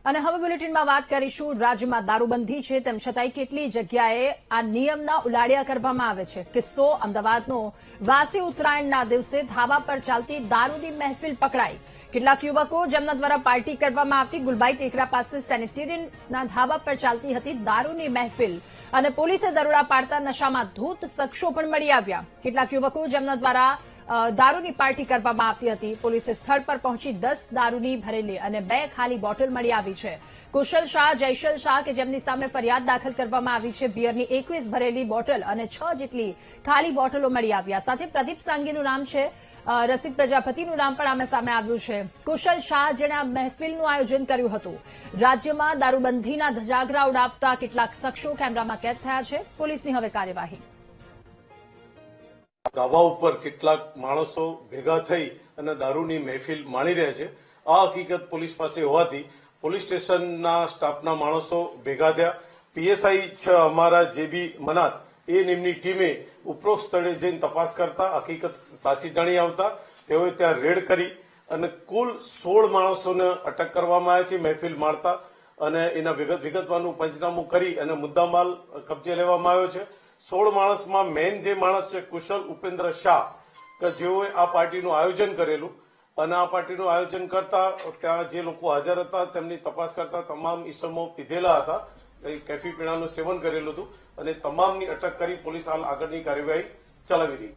અને હવે બુલેટિનમાં વાત કરીશું રાજ્યમાં દારૂબંધી છે તેમ છતાંય કેટલી જગ્યાએ આ નિયમના ઉલાડિયા કરવામાં આવે છે। કિસ્સો અમદાવાદનો વાસી ઉત્તરાયણના દિવસે ધાબા પર ચાલતી દારૂની મહેફિલ પકડાઈ। કેટલાક યુવકો જેમના દ્વારા પાર્ટી કરવામાં આવતી ગુલબાઈ ટેકરા પાસે સેનેટરીના ધાબા પર ચાલતી હતી દારૂની મહેફિલ અને પોલીસે દરોડા પાડતા નશામાં ધૂત શખ્સો પણ મળી આવ્યા। કેટલાક યુવકો જેમના દ્વારા દારૂની પાર્ટી કરવામાં આવતી હતી। પોલીસે સ્થળ પર પહોંચી 10 દારૂની ભરેલી અને 2 ખાલી બોટલ મળી આવી છે। કુશલ શાહ, જયશલ શાહ કે જેમની સામે ફરિયાદ દાખલ કરવામાં આવી છે, બિયરની 21 ભરેલી બોટલ અને 6 જેટલી ખાલી બોટલો મળી આવ્યા। સાથે પ્રદીપ સાંગીનું નામ છે, રસિક પ્રજાપતિનું નામ પણ આમે સામે આવ્યું છે। કુશલ શાહ જેણે આ મહેફિલનું આયોજન કર્યું હતું। રાજ્યમાં દારૂબંધીના ધજાગરા ઉડાવતા કેટલાક શખ્સો કેમેરામાં કેદ થયા છે। પોલીસની હવે કાર્યવાહી। ધાબા ઉપર કેટલાક માણસો ભેગા થઈ અને દારૂની મહેફિલ માણી રહ્યા છે। આ હકીકત પોલીસ પાસે હોવાથી પોલીસ સ્ટેશનના સ્ટાફના માણસો ભેગા થયા। પીએસઆઈ છે અમારા જેબી મનાત એ નિમની ટીમે ઉપરોક્ત સ્થળે જઈને તપાસ કરતા હકીકત સાચી જાણી આવતા તેઓએ ત્યાં રેડ કરી અને કુલ 16 માણસોને અટક કરવામાં આવ્યા છે મહેફિલ માણતા અને એના વિગતવારનું પંચનામું કરી અને મુદ્દામાલ કબજે લેવામાં આવ્યો છે। 16 માણસમાં મેઇન જે માણસ છે કુશલ ઉપેન્દ્ર શાહ કે જેઓએ આ પાર્ટીનું આયોજન કરેલું અને આ પાર્ટીનું આયોજન કરતા ત્યાં જે લોકો હાજર હતા તેમની તપાસ કરતા તમામ ઈસમો પીધેલા હતા, કેફી પીણાનું સેવન કરેલું હતું અને તમામની અટક કરી પોલીસ હાલ આગળની કાર્યવાહી ચલાવી રહી।